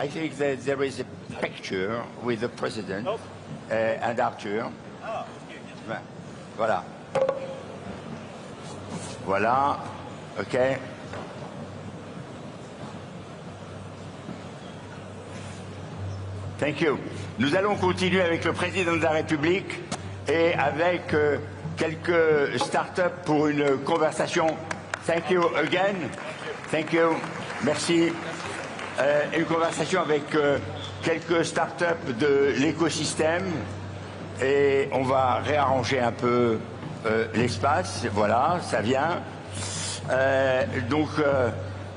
I think that there is a picture with the president and Arthur. Voilà. Voilà. OK. Thank you. Nous allons continuer avec le président de la République et avec quelques start-up pour une conversation. Thank you again. Thank you. Merci. Une conversation avec quelques start-up de l'écosystème et on va réarranger un peu l'espace. Voilà, ça vient.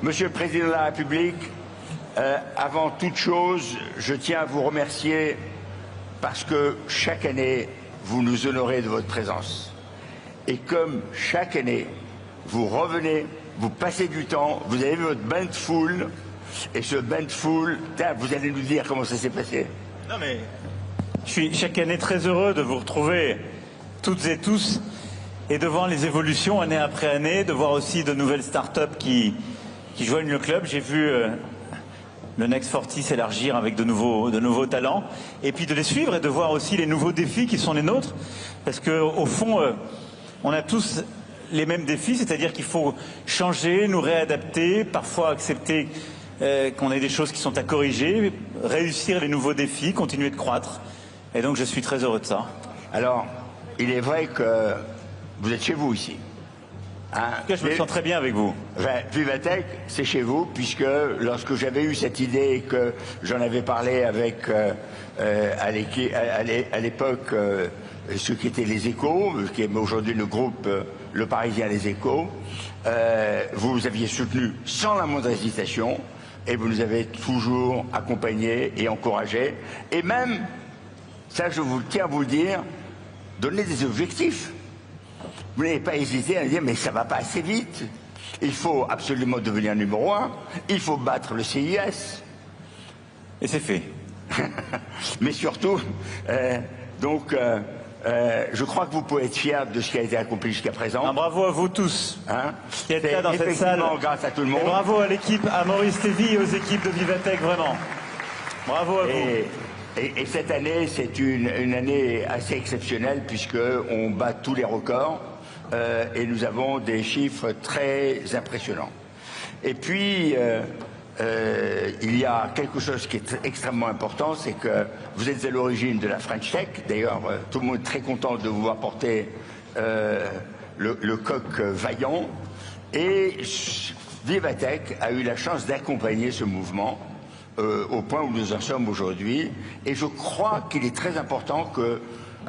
Monsieur le Président de la République, avant toute chose, je tiens à vous remercier parce que chaque année, vous nous honorez de votre présence. Et comme chaque année, vous revenez, vous passez du temps, vous avez vu votre bain de foule. Et ce bain de foule, vous allez nous dire comment ça s'est passé. Non mais, je suis chaque année très heureux de vous retrouver toutes et tous et de voir les évolutions année après année, de voir aussi de nouvelles start-up qui joignent le club. J'ai vu le Next 40 s'élargir avec de nouveaux talents et puis de les suivre et de voir aussi les nouveaux défis qui sont les nôtres. Parce qu'au fond, on a tous les mêmes défis, c'est-à-dire qu'il faut changer, nous réadapter, parfois accepter qu'on ait des choses qui sont à corriger, réussir les nouveaux défis, continuer de croître. Et donc je suis très heureux de ça. Alors, il est vrai que vous êtes chez vous ici. Hein, en tout cas, je me sens très bien avec vous. Vivatech, c'est chez vous, puisque lorsque j'avais eu cette idée et que j'en avais parlé avec à l'époque ceux qui étaient les Échos, qui est aujourd'hui le groupe Le Parisien Les Échos, vous aviez soutenu sans la moindre hésitation et vous nous avez toujours accompagnés et encouragés. Et même, ça je vous tiens à vous le dire, donner des objectifs. Vous n'avez pas hésité à dire mais ça va pas assez vite. Il faut absolument devenir numéro 1. Il faut battre le CIS. Et c'est fait. Mais surtout, je crois que vous pouvez être fiers de ce qui a été accompli jusqu'à présent. Un bravo à vous tous qui êtes là dans cette salle. Grâce à tout le monde. Et bravo à l'équipe, à Maurice Thévy et aux équipes de Vivatech, vraiment. Bravo à vous. Et cette année, c'est une année assez exceptionnelle puisqu'on bat tous les records et nous avons des chiffres très impressionnants. Et puis, il y a quelque chose qui est extrêmement important, c'est que vous êtes à l'origine de la French Tech. D'ailleurs, tout le monde est très content de vous apporter le coq vaillant. Et Vivatech a eu la chance d'accompagner ce mouvement au point où nous en sommes aujourd'hui. Et je crois qu'il est très important que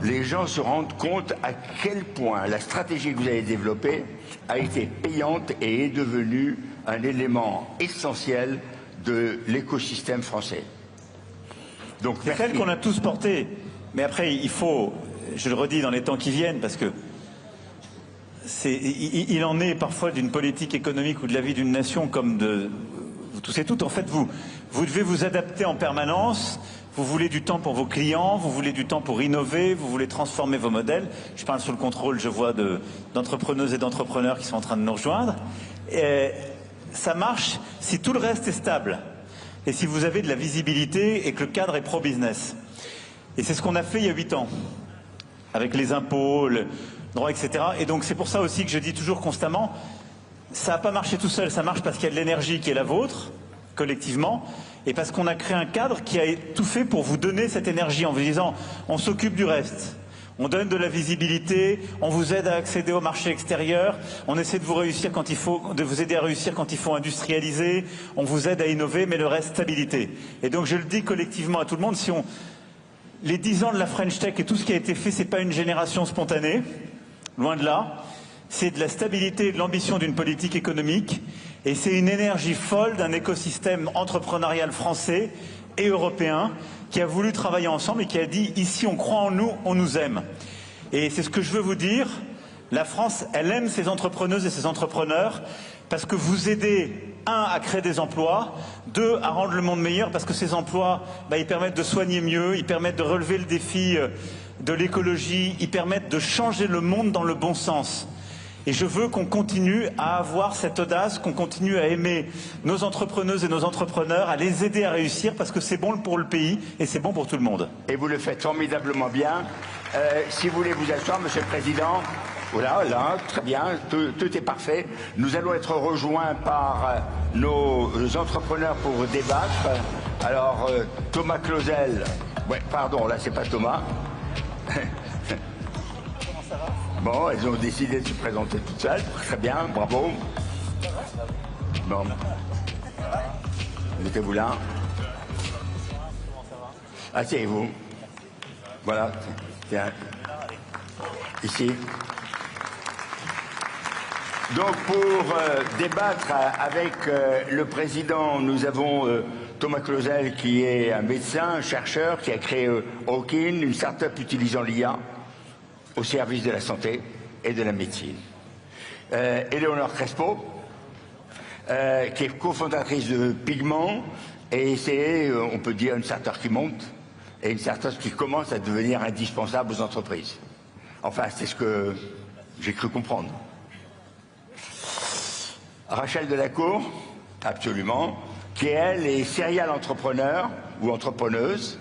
les gens se rendent compte à quel point la stratégie que vous avez développée a été payante et est devenue un élément essentiel de l'écosystème français. Donc c'est celle qu'on a tous portée. Mais après, il faut, je le redis dans les temps qui viennent, parce que il en est parfois d'une politique économique ou de la vie d'une nation comme de vous tous et toutes. En fait, vous devez vous adapter en permanence. Vous voulez du temps pour vos clients, vous voulez du temps pour innover, vous voulez transformer vos modèles. Je parle sous le contrôle, je vois d'entrepreneuses et d'entrepreneurs qui sont en train de nous rejoindre. Et ça marche si tout le reste est stable et si vous avez de la visibilité et que le cadre est pro-business. Et c'est ce qu'on a fait il y a 8 ans, avec les impôts, le droit, etc. Et donc c'est pour ça aussi que je dis toujours constamment, ça n'a pas marché tout seul, ça marche parce qu'il y a de l'énergie qui est la vôtre, collectivement, et parce qu'on a créé un cadre qui a tout fait pour vous donner cette énergie en vous disant on s'occupe du reste, on donne de la visibilité, on vous aide à accéder au marché extérieur, on essaie de vous aider à réussir quand il faut industrialiser, on vous aide à innover, mais le reste stabilité. Et donc je le dis collectivement à tout le monde, les 10 ans de la French Tech et tout ce qui a été fait, c'est pas une génération spontanée, loin de là. C'est de la stabilité et de l'ambition d'une politique économique et c'est une énergie folle d'un écosystème entrepreneurial français et européen qui a voulu travailler ensemble et qui a dit ici on croit en nous, on nous aime. Et c'est ce que je veux vous dire, la France elle aime ses entrepreneuses et ses entrepreneurs parce que vous aidez, 1, à créer des emplois, 2, à rendre le monde meilleur parce que ces emplois, ils permettent de soigner mieux, ils permettent de relever le défi de l'écologie, ils permettent de changer le monde dans le bon sens. Et je veux qu'on continue à avoir cette audace, qu'on continue à aimer nos entrepreneuses et nos entrepreneurs, à les aider à réussir, parce que c'est bon pour le pays et c'est bon pour tout le monde. Et vous le faites formidablement bien. Si vous voulez vous asseoir, Monsieur le Président, voilà, là, très bien, tout est parfait. Nous allons être rejoints par nos entrepreneurs pour débattre. Alors, Thomas Clausel, ouais, pardon, là c'est pas Thomas. Bon, elles ont décidé de se présenter toutes seules. Très bien, bravo. Bon. Mettez-vous là. Asseyez-vous. Voilà. Tiens. Ici. Donc, pour débattre avec le président, nous avons Thomas Clausel, qui est un médecin, un chercheur, qui a créé Hawkin, une start-up utilisant l'IA au service de la santé et de la médecine. Éléonore Crespo, qui est cofondatrice de Pigment, et c'est, on peut dire, une start-up qui monte, et une start-up qui commence à devenir indispensable aux entreprises. Enfin, c'est ce que j'ai cru comprendre. Rachel Delacour, absolument, qui elle est serial entrepreneur ou entrepreneuse,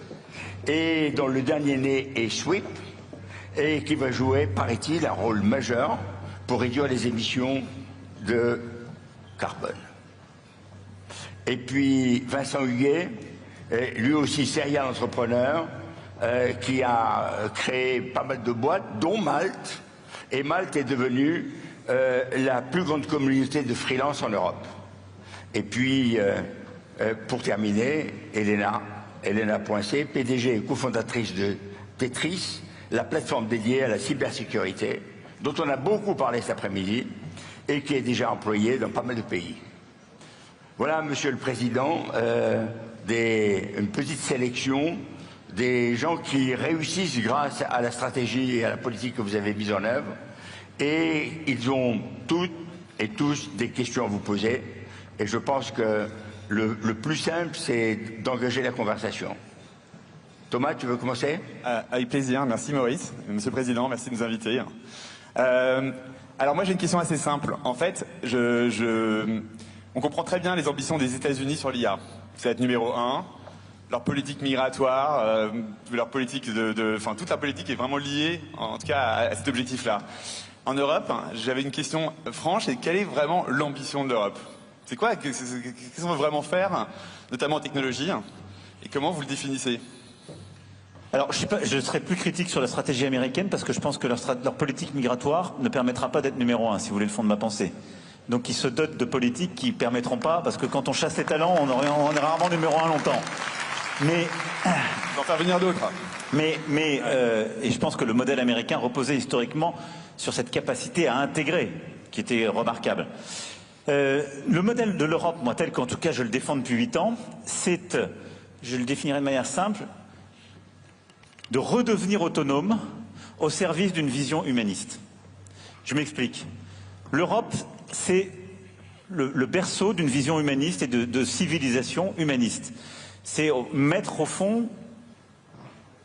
et dont le dernier né est Sweep, et qui va jouer, paraît-il, un rôle majeur pour réduire les émissions de carbone. Et puis Vincent Huguet, lui aussi serial entrepreneur, qui a créé pas mal de boîtes, dont Malte, et Malte est devenue la plus grande communauté de freelance en Europe. Et puis, pour terminer, Elena Poincé, PDG et cofondatrice de Tetris, la plateforme dédiée à la cybersécurité, dont on a beaucoup parlé cet après-midi et qui est déjà employée dans pas mal de pays. Voilà, Monsieur le Président, une petite sélection des gens qui réussissent grâce à la stratégie et à la politique que vous avez mise en œuvre. Et ils ont toutes et tous des questions à vous poser. Et je pense que le plus simple, c'est d'engager la conversation. Thomas, tu veux commencer? Avec plaisir, merci Maurice. Monsieur le Président, merci de nous inviter. Alors moi j'ai une question assez simple. En fait, on comprend très bien les ambitions des États-Unis sur l'IA. C'est être numéro 1, leur politique migratoire, leur politique enfin toute la politique est vraiment liée, en tout cas, à cet objectif-là. En Europe, j'avais une question franche, et quelle est vraiment l'ambition de l'Europe? C'est quoi? Qu'est-ce qu'on veut vraiment faire, notamment en technologie, et comment vous le définissez? Alors, je serai plus critique sur la stratégie américaine parce que je pense que leur politique migratoire ne permettra pas d'être numéro 1, si vous voulez le fond de ma pensée. Donc, ils se dotent de politiques qui ne permettront pas, parce que quand on chasse les talents, on est rarement numéro 1 longtemps. Mais... d'en faire venir d'autres. Et je pense que le modèle américain reposait historiquement sur cette capacité à intégrer, qui était remarquable. Le modèle de l'Europe, moi, tel qu'en tout cas je le défends depuis 8 ans, c'est, je le définirai de manière simple, de redevenir autonome au service d'une vision humaniste. Je m'explique. L'Europe, c'est le berceau d'une vision humaniste et de civilisation humaniste. C'est mettre au fond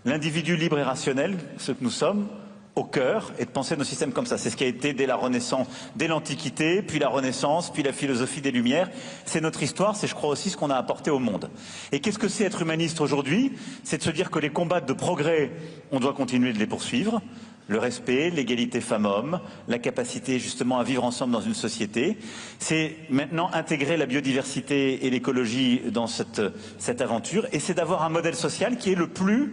l'individu libre et rationnel, ce que nous sommes, au cœur, et de penser nos systèmes comme ça. C'est ce qui a été dès la Renaissance, dès l'Antiquité, puis la Renaissance, puis la philosophie des Lumières. C'est notre histoire, c'est je crois aussi ce qu'on a apporté au monde. Et qu'est-ce que c'est être humaniste aujourd'hui? C'est de se dire que les combats de progrès, on doit continuer de les poursuivre. Le respect, l'égalité femmes-hommes, la capacité justement à vivre ensemble dans une société. C'est maintenant intégrer la biodiversité et l'écologie dans cette aventure. Et c'est d'avoir un modèle social qui est le plus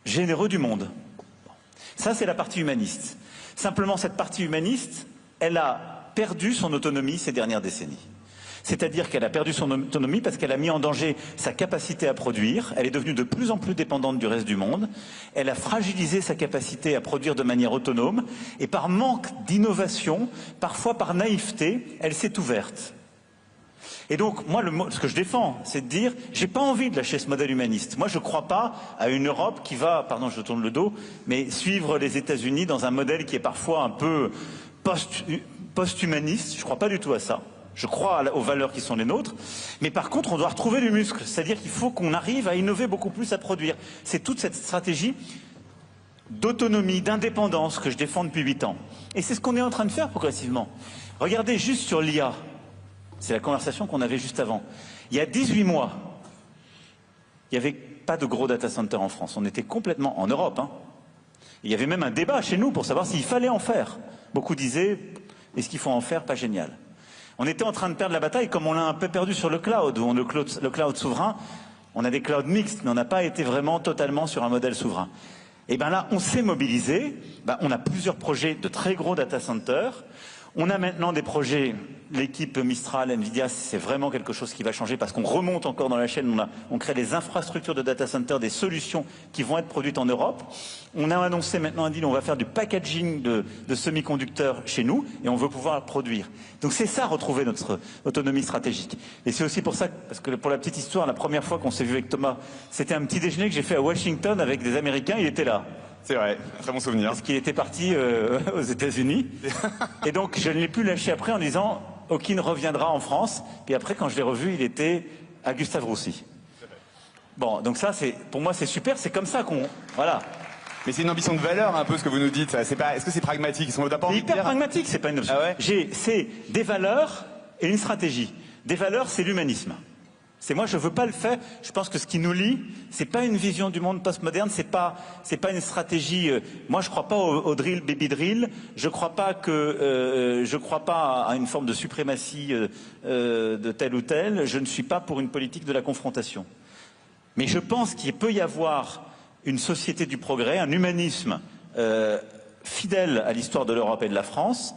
généreux du monde. Ça, c'est la partie humaniste. Simplement, cette partie humaniste, elle a perdu son autonomie ces dernières décennies. C'est-à-dire qu'elle a perdu son autonomie parce qu'elle a mis en danger sa capacité à produire, elle est devenue de plus en plus dépendante du reste du monde, elle a fragilisé sa capacité à produire de manière autonome, et par manque d'innovation, parfois par naïveté, elle s'est ouverte. Et donc, moi, ce que je défends, c'est de dire, j'ai pas envie de lâcher ce modèle humaniste. Moi, je crois pas à une Europe qui va, pardon, je tourne le dos, mais suivre les États-Unis dans un modèle qui est parfois un peu post-humaniste. Je crois pas du tout à ça. Je crois aux valeurs qui sont les nôtres. Mais par contre, on doit retrouver du muscle. C'est-à-dire qu'il faut qu'on arrive à innover beaucoup plus, à produire. C'est toute cette stratégie d'autonomie, d'indépendance que je défends depuis 8 ans. Et c'est ce qu'on est en train de faire progressivement. Regardez juste sur l'IA. C'est la conversation qu'on avait juste avant. Il y a 18 mois, il n'y avait pas de gros data centers en France. On était complètement en Europe. Hein. Il y avait même un débat chez nous pour savoir s'il fallait en faire. Beaucoup disaient, est-ce qu'il faut en faire? Pas génial. On était en train de perdre la bataille comme on l'a un peu perdu sur le cloud, où le cloud souverain, on a des clouds mixtes, mais on n'a pas été vraiment totalement sur un modèle souverain. Et bien là, on s'est mobilisé, on a plusieurs projets de très gros data centers. On a maintenant des projets, l'équipe Mistral, Nvidia, c'est vraiment quelque chose qui va changer parce qu'on remonte encore dans la chaîne, on crée des infrastructures de data center, des solutions qui vont être produites en Europe. On a annoncé maintenant un deal, on va faire du packaging de semi-conducteurs chez nous et on veut pouvoir produire. Donc c'est ça, retrouver notre autonomie stratégique. Et c'est aussi pour ça, parce que pour la petite histoire, la première fois qu'on s'est vu avec Thomas, c'était un petit déjeuner que j'ai fait à Washington avec des Américains, il était là. C'est vrai, très bon souvenir. Parce qu'il était parti aux États-Unis. Et donc, je ne l'ai plus lâché après en disant « Hawking reviendra en France ». Puis après, quand je l'ai revu, il était à Gustave Roussy. Bon, donc ça, pour moi, c'est super. C'est comme ça qu'on... Voilà. Mais c'est une ambition de valeur, un peu, ce que vous nous dites. Est-ce que c'est pragmatique? C'est hyper pragmatique, c'est pas une option. Ah ouais? C'est des valeurs et une stratégie. Des valeurs, c'est l'humanisme. Moi, je veux pas le faire. Je pense que ce qui nous lie, c'est pas une vision du monde postmoderne, c'est pas une stratégie. Moi, je crois pas au drill, baby drill. Je crois pas à une forme de suprématie de tel ou tel. Je ne suis pas pour une politique de la confrontation. Mais je pense qu'il peut y avoir une société du progrès, un humanisme fidèle à l'histoire de l'Europe et de la France,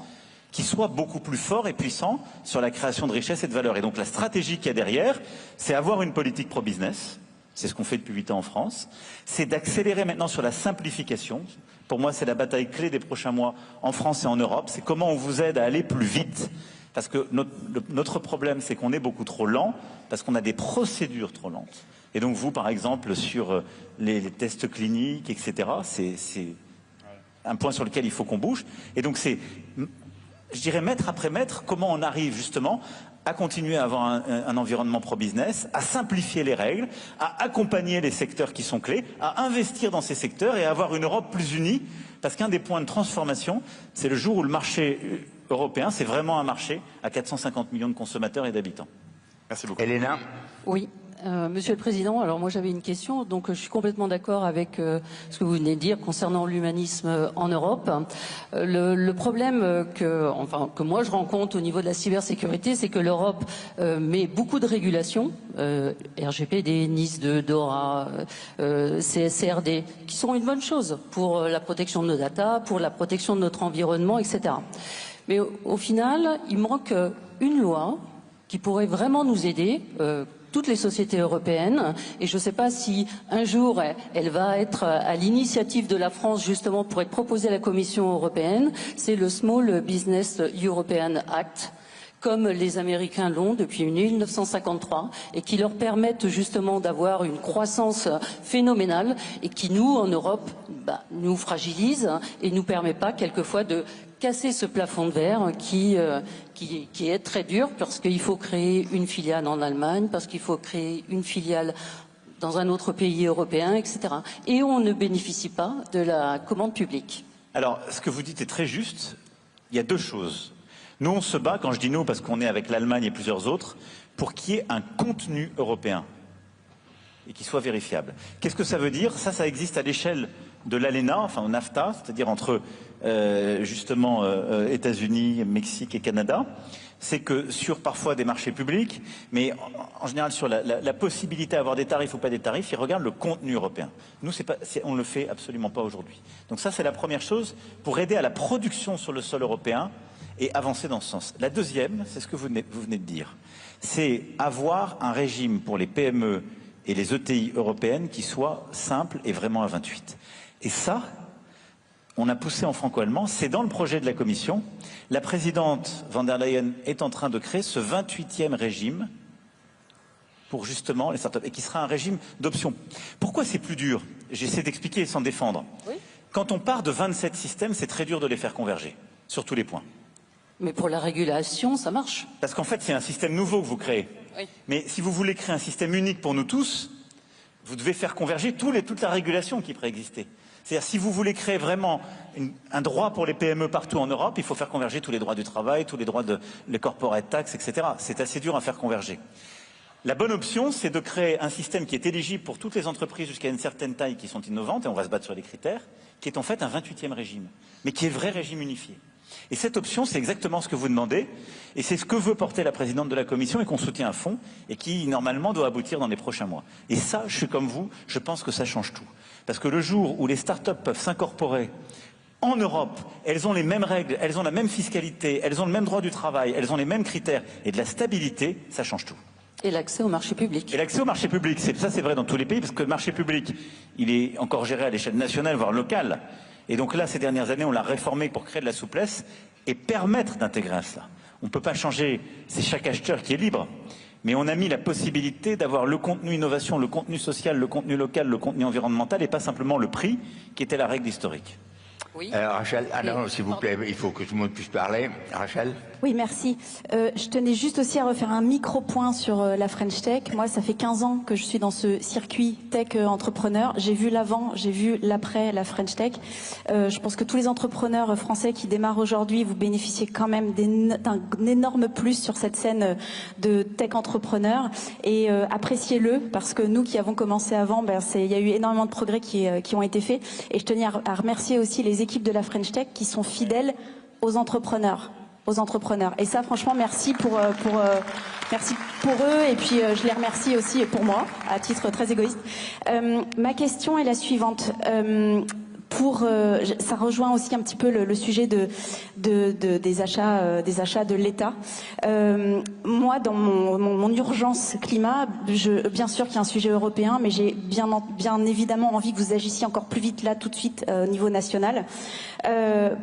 qui soit beaucoup plus fort et puissant sur la création de richesses et de valeur. Et donc la stratégie qu'il y a derrière, c'est avoir une politique pro-business, c'est ce qu'on fait depuis 8 ans en France, c'est d'accélérer maintenant sur la simplification. Pour moi, c'est la bataille clé des prochains mois en France et en Europe, c'est comment on vous aide à aller plus vite. Parce que notre problème, c'est qu'on est beaucoup trop lent, parce qu'on a des procédures trop lentes. Et donc vous, par exemple, sur les tests cliniques, etc., c'est un point sur lequel il faut qu'on bouge. Et donc c'est... Je dirais mètre après mètre, comment on arrive justement à continuer à avoir un environnement pro-business, à simplifier les règles, à accompagner les secteurs qui sont clés, à investir dans ces secteurs et à avoir une Europe plus unie. Parce qu'un des points de transformation, c'est le jour où le marché européen, c'est vraiment un marché à 450 millions de consommateurs et d'habitants. Merci beaucoup. Elena? Oui. Monsieur le Président, alors moi j'avais une question, donc je suis complètement d'accord avec ce que vous venez de dire concernant l'humanisme en Europe. Le problème que moi je rencontre au niveau de la cybersécurité, c'est que l'Europe met beaucoup de régulations, RGPD, NIS2, DORA, CSRD, qui sont une bonne chose pour la protection de nos datas, pour la protection de notre environnement, etc. Mais au final, il manque une loi qui pourrait vraiment nous aider, toutes les sociétés européennes, et je ne sais pas si un jour elle va être à l'initiative de la France justement pour être proposée à la Commission européenne, c'est le Small Business European Act, comme les Américains l'ont depuis 1953, et qui leur permettent justement d'avoir une croissance phénoménale, et qui nous, en Europe, nous fragilise et nous permet pas quelquefois de casser ce plafond de verre qui est très dur, parce qu'il faut créer une filiale en Allemagne, parce qu'il faut créer une filiale dans un autre pays européen, etc. Et on ne bénéficie pas de la commande publique. Alors, ce que vous dites est très juste. Il y a deux choses. Nous, on se bat, quand je dis nous, parce qu'on est avec l'Allemagne et plusieurs autres, pour qu'il y ait un contenu européen et qui soit vérifiable. Qu'est-ce que ça veut dire? Ça existe à l'échelle de l'ALENA, enfin au NAFTA, c'est-à-dire entre justement États-Unis, Mexique et Canada. C'est que sur parfois des marchés publics, mais en général sur la possibilité d'avoir des tarifs ou pas des tarifs, ils regardent le contenu européen. Nous, on ne le fait absolument pas aujourd'hui. Donc ça, c'est la première chose pour aider à la production sur le sol européen et avancer dans ce sens. La deuxième, c'est ce que vous venez de dire, c'est avoir un régime pour les PME et les ETI européennes qui soit simple et vraiment à 28. Et ça, on a poussé en franco-allemand, c'est dans le projet de la Commission. La présidente von der Leyen est en train de créer ce 28e régime pour justement les startups, et qui sera un régime d'option. Pourquoi c'est plus dur? J'essaie d'expliquer sans défendre. Oui. Quand on part de 27 systèmes, c'est très dur de les faire converger, sur tous les points. Mais pour la régulation, ça marche. Parce qu'en fait, c'est un système nouveau que vous créez. Oui. Mais si vous voulez créer un système unique pour nous tous, vous devez faire converger toute la régulation qui préexistait. C'est-à-dire, si vous voulez créer vraiment un droit pour les PME partout en Europe, il faut faire converger tous les droits du travail, tous les droits les corporate tax, etc. C'est assez dur à faire converger. La bonne option, c'est de créer un système qui est éligible pour toutes les entreprises jusqu'à une certaine taille qui sont innovantes, et on va se battre sur les critères, qui est en fait un 28e régime, mais qui est le vrai régime unifié. Et cette option, c'est exactement ce que vous demandez, et c'est ce que veut porter la présidente de la Commission et qu'on soutient à fond, et qui, normalement, doit aboutir dans les prochains mois. Et ça, je suis comme vous, je pense que ça change tout. Parce que le jour où les start-up peuvent s'incorporer en Europe, elles ont les mêmes règles, elles ont la même fiscalité, elles ont le même droit du travail, elles ont les mêmes critères, et de la stabilité, ça change tout. Et l'accès au marché public. Et l'accès au marché public, ça c'est vrai dans tous les pays, parce que le marché public, il est encore géré à l'échelle nationale, voire locale. Et donc là, ces dernières années, on l'a réformé pour créer de la souplesse et permettre d'intégrer cela. On ne peut pas changer, c'est chaque acheteur qui est libre. Mais on a mis la possibilité d'avoir le contenu innovation, le contenu social, le contenu local, le contenu environnemental, et pas simplement le prix, qui était la règle historique. Oui. Rachel, s'il vous plaît, il faut que tout le monde puisse parler. Rachel? Oui, merci. Je tenais juste aussi à refaire un micro-point sur la French Tech. Moi, ça fait 15 ans que je suis dans ce circuit tech entrepreneur. J'ai vu l'avant, j'ai vu l'après la French Tech. Je pense que tous les entrepreneurs français qui démarrent aujourd'hui, vous bénéficiez quand même d'un énorme plus sur cette scène de tech entrepreneur. Et appréciez-le, parce que nous qui avons commencé avant, il y a eu énormément de progrès qui ont été faits. Et je tenais à remercier aussi les équipes de la French Tech qui sont fidèles aux entrepreneurs. Et ça, franchement, merci merci pour eux, et puis je les remercie aussi pour moi, à titre très égoïste. Ma question est la suivante. Ça rejoint aussi un petit peu le sujet des achats de l'État. Moi, dans mon urgence climat, bien sûr qu'il y a un sujet européen, mais j'ai bien évidemment envie que vous agissiez encore plus vite là, tout de suite, au niveau national,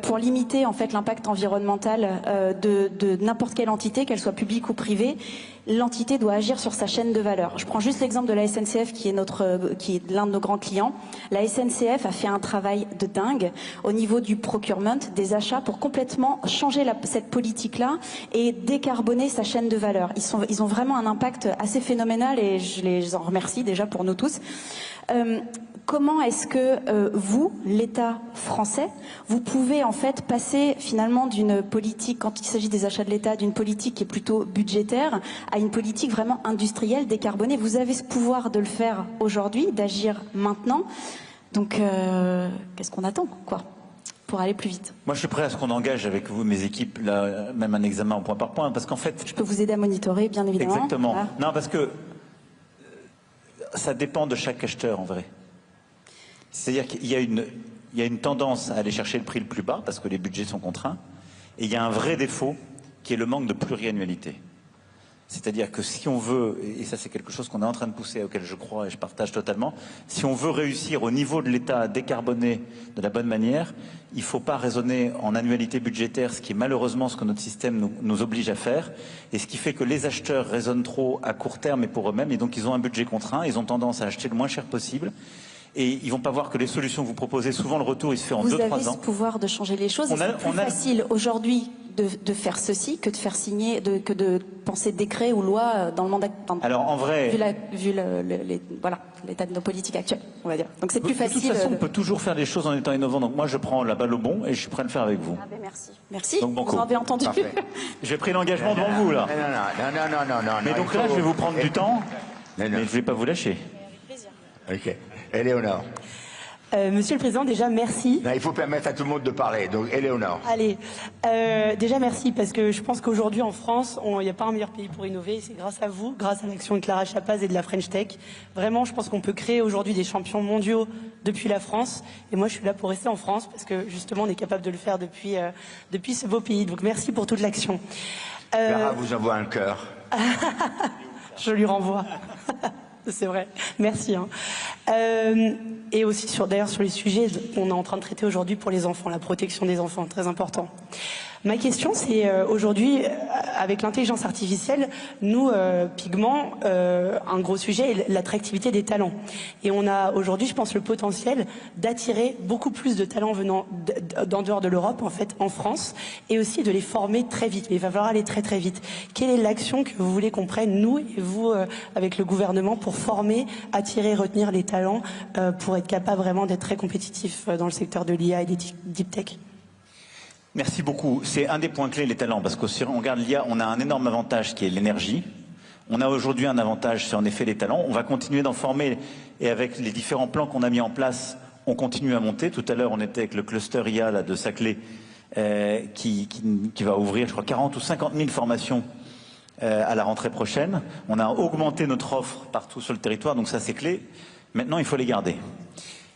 pour limiter en fait l'impact environnemental de n'importe quelle entité, qu'elle soit publique ou privée. L'entité doit agir sur sa chaîne de valeur. Je prends juste l'exemple de la SNCF qui est l'un de nos grands clients. La SNCF a fait un travail de dingue au niveau du procurement, des achats, pour complètement changer cette politique-là et décarboner sa chaîne de valeur. Ils ont vraiment un impact assez phénoménal, et je les en remercie déjà pour nous tous. Comment est-ce que vous, l'État français, vous pouvez en fait passer finalement d'une politique, quand il s'agit des achats de l'État, d'une politique qui est plutôt budgétaire à une politique vraiment industrielle, décarbonée? Vous avez ce pouvoir de le faire aujourd'hui, d'agir maintenant. Donc qu'est-ce qu'on attend, quoi, pour aller plus vite? Moi, je suis prêt à ce qu'on engage avec vous, mes équipes, là, même un examen en point par point, parce qu'en fait... Je peux vous aider à monitorer, bien évidemment. Exactement. Voilà. Non, parce que ça dépend de chaque acheteur, en vrai. C'est-à-dire qu'il y a une tendance à aller chercher le prix le plus bas, parce que les budgets sont contraints, et il y a un vrai défaut, qui est le manque de pluriannualité. C'est-à-dire que si on veut, et ça c'est quelque chose qu'on est en train de pousser, auquel je crois et je partage totalement, si on veut réussir au niveau de l'État à décarboner de la bonne manière, il ne faut pas raisonner en annualité budgétaire, ce qui est malheureusement ce que notre système nous oblige à faire, et ce qui fait que les acheteurs raisonnent trop à court terme et pour eux-mêmes, et donc ils ont un budget contraint, ils ont tendance à acheter le moins cher possible, et ils vont pas voir que les solutions que vous proposez, souvent le retour il se fait en 2-3 ans. Vous avez ce pouvoir de changer les choses, c'est plus facile aujourd'hui de faire ceci que de faire signer, que de penser décret ou loi dans le mandat. Alors en vrai, vu l'état de nos politiques actuelles, on va dire. Donc c'est plus facile. De toute façon, on peut toujours faire des choses en étant innovant. Donc moi, je prends la balle au bon et je suis prêt à le faire avec vous. Ah ben merci. Donc, vous en avez entendu. J'ai pris l'engagement devant vous là. Non. Mais donc là, je vais vous prendre du temps, mais je ne vais pas vous lâcher. Avec plaisir. Ok. Éléonore. Monsieur le Président, déjà merci. Non, il faut permettre à tout le monde de parler. Donc, Éléonore. Allez, déjà merci, parce que je pense qu'aujourd'hui en France, il n'y a pas un meilleur pays pour innover. C'est grâce à vous, grâce à l'action de Clara Chapaz et de la French Tech. Vraiment, je pense qu'on peut créer aujourd'hui des champions mondiaux depuis la France. Et moi, je suis là pour rester en France, parce que justement, on est capable de le faire depuis ce beau pays. Donc merci pour toute l'action. Clara vous envoie un cœur. Je lui renvoie. C'est vrai, merci. Et aussi d'ailleurs sur les sujets qu'on est en train de traiter aujourd'hui pour les enfants, la protection des enfants, très important. Ma question, c'est aujourd'hui, avec l'intelligence artificielle, nous, Pigment, un gros sujet est l'attractivité des talents. Et on a aujourd'hui, je pense, le potentiel d'attirer beaucoup plus de talents venant d'en dehors de l'Europe, en fait, en France, et aussi de les former très vite. Mais il va falloir aller très très vite. Quelle est l'action que vous voulez qu'on prenne, nous et vous, avec le gouvernement, pour former, attirer, retenir les talents, pour être capable vraiment d'être très compétitif dans le secteur de l'IA et des deep tech? Merci beaucoup. C'est un des points clés, les talents, parce que si on regarde l'IA, on a un énorme avantage qui est l'énergie. On a aujourd'hui un avantage, c'est en effet les talents. On va continuer d'en former, et avec les différents plans qu'on a mis en place, on continue à monter. Tout à l'heure, on était avec le cluster IA là, de Saclay, qui va ouvrir, je crois, 40 ou 50 000 formations à la rentrée prochaine. On a augmenté notre offre partout sur le territoire, donc ça c'est clé. Maintenant, il faut les garder.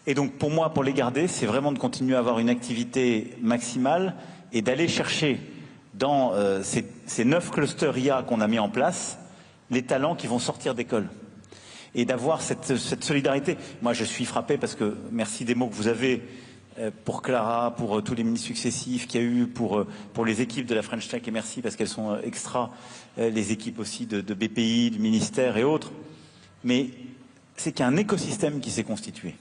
Et donc pour moi, pour les garder, c'est vraiment de continuer à avoir une activité maximale et d'aller chercher dans ces 9 clusters IA qu'on a mis en place, les talents qui vont sortir d'école. Et d'avoir cette solidarité. Moi, je suis frappé parce que, merci des mots que vous avez pour Clara, pour tous les ministres successifs qu'il y a eu, pour les équipes de la French Tech, et merci parce qu'elles sont extra, les équipes aussi de BPI, du ministère et autres. Mais c'est qu'il y a un écosystème qui s'est constitué.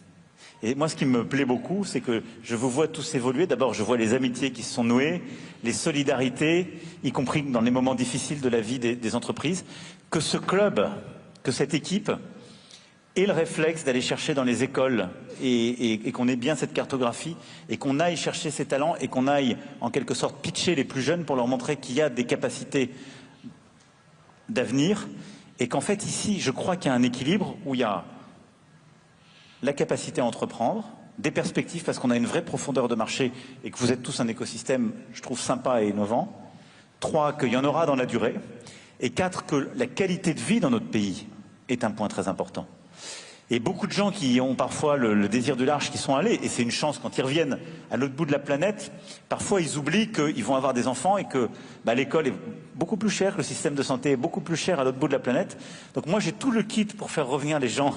Et moi, ce qui me plaît beaucoup, c'est que je vous vois tous évoluer. D'abord, je vois les amitiés qui se sont nouées, les solidarités, y compris dans les moments difficiles de la vie des entreprises. Que ce club, que cette équipe ait le réflexe d'aller chercher dans les écoles et qu'on ait bien cette cartographie et qu'on aille chercher ces talents et qu'on aille, en quelque sorte, pitcher les plus jeunes pour leur montrer qu'il y a des capacités d'avenir. Et qu'en fait, ici, je crois qu'il y a un équilibre où il y a la capacité à entreprendre, des perspectives parce qu'on a une vraie profondeur de marché et que vous êtes tous un écosystème, je trouve, sympa et innovant. 3, qu'il y en aura dans la durée. Et 4, que la qualité de vie dans notre pays est un point très important. Et beaucoup de gens qui ont parfois le désir du large qui sont allés, et c'est une chance quand ils reviennent à l'autre bout de la planète, parfois ils oublient qu'ils vont avoir des enfants et que l'école est beaucoup plus chère, le système de santé est beaucoup plus cher à l'autre bout de la planète. Donc moi j'ai tout le kit pour faire revenir les gens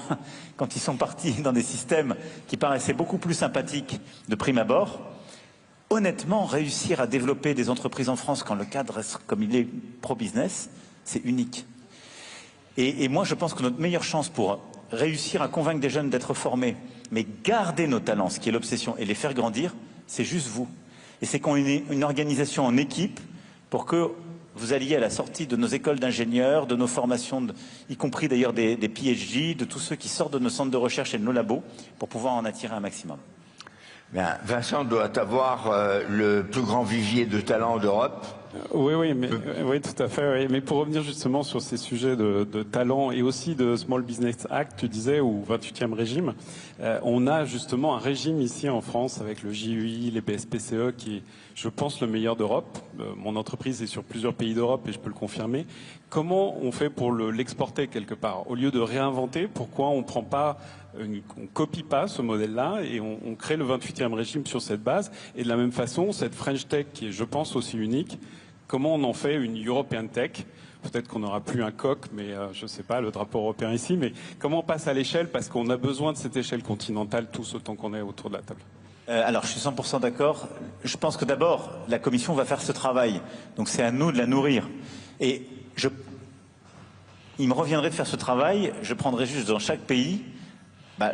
quand ils sont partis dans des systèmes qui paraissaient beaucoup plus sympathiques de prime abord. Honnêtement, réussir à développer des entreprises en France quand le cadre reste comme il est pro-business, c'est unique. Et moi je pense que notre meilleure chance pour réussir à convaincre des jeunes d'être formés, mais garder nos talents, ce qui est l'obsession, et les faire grandir, c'est juste vous. Et c'est qu'on ait une organisation en équipe pour que vous alliez à la sortie de nos écoles d'ingénieurs, de nos formations, y compris d'ailleurs des PhD, de tous ceux qui sortent de nos centres de recherche et de nos labos, pour pouvoir en attirer un maximum. Bien, Vincent doit avoir le plus grand vivier de talents d'Europe. Oui, oui, tout à fait. Oui. Mais pour revenir justement sur ces sujets de talent et aussi de Small Business Act, tu disais, ou 28e régime, on a justement un régime ici en France avec le JUI, les BSPCE qui est, je pense, le meilleur d'Europe. Mon entreprise est sur plusieurs pays d'Europe et je peux le confirmer. Comment on fait pour l'exporter quelque part? Au lieu de réinventer, pourquoi on prend pas, on copie pas ce modèle-là et on crée le 28e régime sur cette base? Et de la même façon, cette French Tech qui est, je pense, aussi unique, comment on en fait une European Tech? Peut-être qu'on n'aura plus un coq, mais je ne sais pas, le drapeau européen ici. Mais comment on passe à l'échelle? Parce qu'on a besoin de cette échelle continentale tous autant qu'on est autour de la table. Alors, je suis 100% d'accord. Je pense que d'abord, la Commission va faire ce travail. Donc, c'est à nous de la nourrir. Et il me reviendrait de faire ce travail. Je prendrais juste dans chaque pays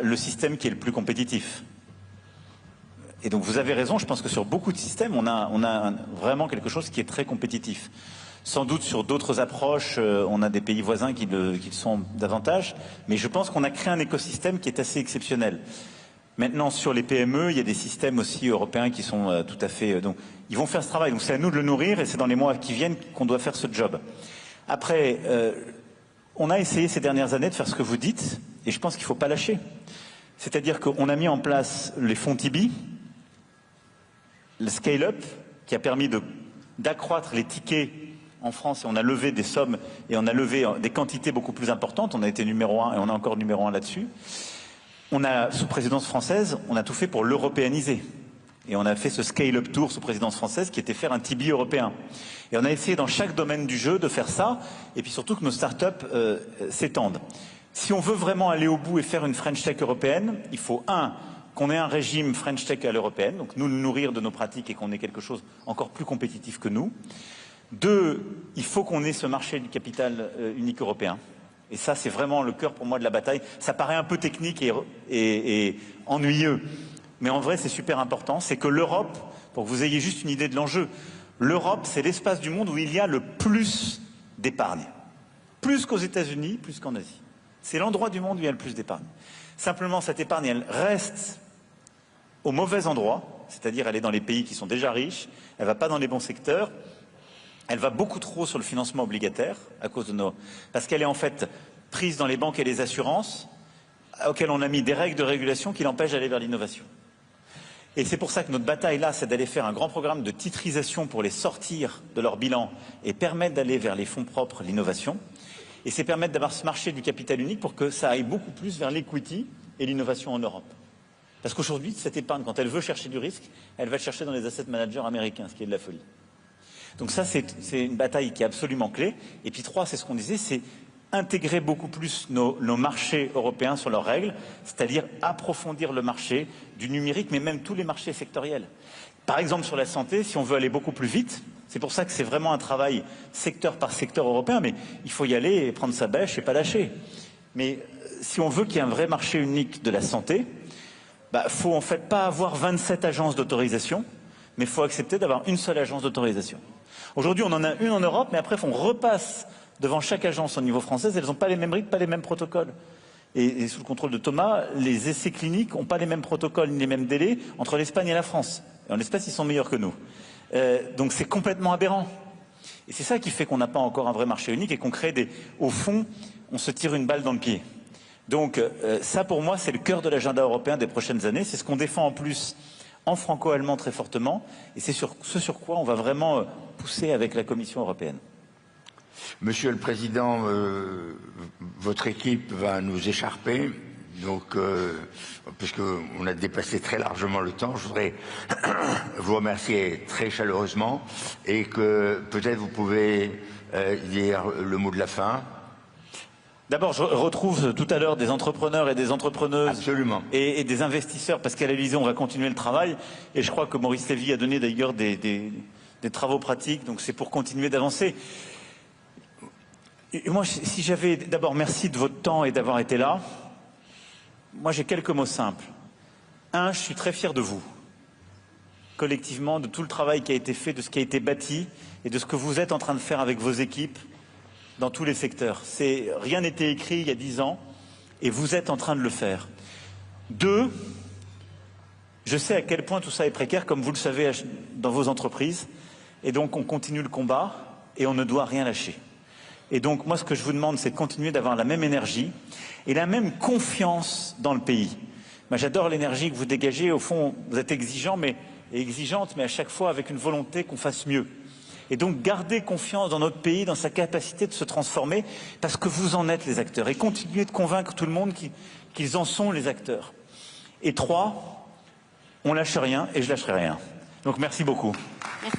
le système qui est le plus compétitif. Et donc, vous avez raison. Je pense que sur beaucoup de systèmes, on a vraiment quelque chose qui est très compétitif. Sans doute sur d'autres approches, on a des pays voisins qui le sont davantage. Mais je pense qu'on a créé un écosystème qui est assez exceptionnel. Maintenant, sur les PME, il y a des systèmes aussi européens qui sont tout à fait... donc, ils vont faire ce travail. Donc, c'est à nous de le nourrir et c'est dans les mois qui viennent qu'on doit faire ce job. Après, on a essayé ces dernières années de faire ce que vous dites et je pense qu'il ne faut pas lâcher. C'est-à-dire qu'on a mis en place les fonds Tibi, le scale-up, qui a permis d'accroître les tickets en France et on a levé des sommes et on a levé des quantités beaucoup plus importantes. On a été numéro 1 et on est encore numéro 1 là-dessus. On a, sous présidence française, on a tout fait pour l'européaniser. Et on a fait ce scale-up tour sous présidence française qui était faire un Tibi européen. Et on a essayé dans chaque domaine du jeu de faire ça, et puis surtout que nos startups s'étendent. Si on veut vraiment aller au bout et faire une French Tech européenne, il faut, qu'on ait un régime French Tech à l'européenne, donc nous nourrir de nos pratiques et qu'on ait quelque chose encore plus compétitif que nous. 2, il faut qu'on ait ce marché du capital unique européen. Et ça, c'est vraiment le cœur pour moi de la bataille. Ça paraît un peu technique et ennuyeux, mais en vrai, c'est super important. C'est que l'Europe, pour que vous ayez juste une idée de l'enjeu, l'Europe, c'est l'espace du monde où il y a le plus d'épargne. Plus qu'aux États-Unis, plus qu'en Asie. C'est l'endroit du monde où il y a le plus d'épargne. Simplement, cette épargne, elle reste au mauvais endroit, c'est-à-dire elle est dans les pays qui sont déjà riches, elle ne va pas dans les bons secteurs, elle va beaucoup trop sur le financement obligataire, à cause de parce qu'elle est en fait prise dans les banques et les assurances, auxquelles on a mis des règles de régulation qui l'empêchent d'aller vers l'innovation. Et c'est pour ça que notre bataille là, c'est d'aller faire un grand programme de titrisation pour les sortir de leur bilan et permettre d'aller vers les fonds propres, l'innovation. Et c'est permettre d'avoir ce marché du capital unique pour que ça aille beaucoup plus vers l'equity et l'innovation en Europe. Parce qu'aujourd'hui, cette épargne, quand elle veut chercher du risque, elle va le chercher dans les asset managers américains, ce qui est de la folie. Donc ça, c'est une bataille qui est absolument clé. Et puis 3, c'est ce qu'on disait, c'est intégrer beaucoup plus nos marchés européens sur leurs règles, c'est-à-dire approfondir le marché du numérique, mais même tous les marchés sectoriels. Par exemple, sur la santé, si on veut aller beaucoup plus vite, c'est pour ça que c'est vraiment un travail secteur par secteur européen, mais il faut y aller et prendre sa bêche et pas lâcher. Mais si on veut qu'il y ait un vrai marché unique de la santé, faut en fait pas avoir 27 agences d'autorisation, mais il faut accepter d'avoir une seule agence d'autorisation. Aujourd'hui, on en a une en Europe, mais après, on repasse devant chaque agence au niveau français, elles n'ont pas les mêmes rythmes, pas les mêmes protocoles. Et sous le contrôle de Thomas, les essais cliniques n'ont pas les mêmes protocoles ni les mêmes délais entre l'Espagne et la France. Et en Espagne, ils sont meilleurs que nous. Donc c'est complètement aberrant. Et c'est ça qui fait qu'on n'a pas encore un vrai marché unique et qu'on crée des... Au fond, on se tire une balle dans le pied. Donc ça, pour moi, c'est le cœur de l'agenda européen des prochaines années. C'est ce qu'on défend en plus en franco-allemand très fortement. Et c'est ce sur quoi on va vraiment pousser avec la Commission européenne. Monsieur le Président, votre équipe va nous écharper, donc puisqu'on a dépassé très largement le temps, je voudrais vous remercier très chaleureusement et que peut-être vous pouvez dire le mot de la fin. D'abord, je retrouve tout à l'heure des entrepreneurs et des entrepreneuses. Absolument. Et des investisseurs, parce qu'à l'Élysée, on va continuer le travail. Et je crois que Maurice Lévy a donné d'ailleurs des travaux pratiques, donc c'est pour continuer d'avancer. Et moi, si j'avais... D'abord, merci de votre temps et d'avoir été là. Moi, j'ai quelques mots simples. Un, je suis très fier de vous, collectivement, de tout le travail qui a été fait, de ce qui a été bâti et de ce que vous êtes en train de faire avec vos équipes dans tous les secteurs. Rien n'était écrit il y a 10 ans et vous êtes en train de le faire. 2, je sais à quel point tout ça est précaire, comme vous le savez dans vos entreprises. Et donc, on continue le combat et on ne doit rien lâcher. Et donc, moi, ce que je vous demande, c'est de continuer d'avoir la même énergie et la même confiance dans le pays. Moi, j'adore l'énergie que vous dégagez. Au fond, vous êtes exigeante, mais à chaque fois avec une volonté qu'on fasse mieux. Et donc, gardez confiance dans notre pays, dans sa capacité de se transformer, parce que vous en êtes les acteurs. Et continuez de convaincre tout le monde qu'ils en sont les acteurs. Et 3, on lâche rien et je lâcherai rien. Donc, merci beaucoup.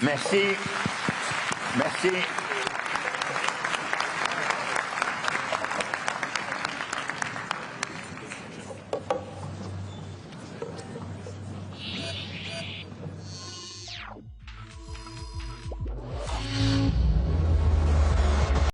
Merci. Merci.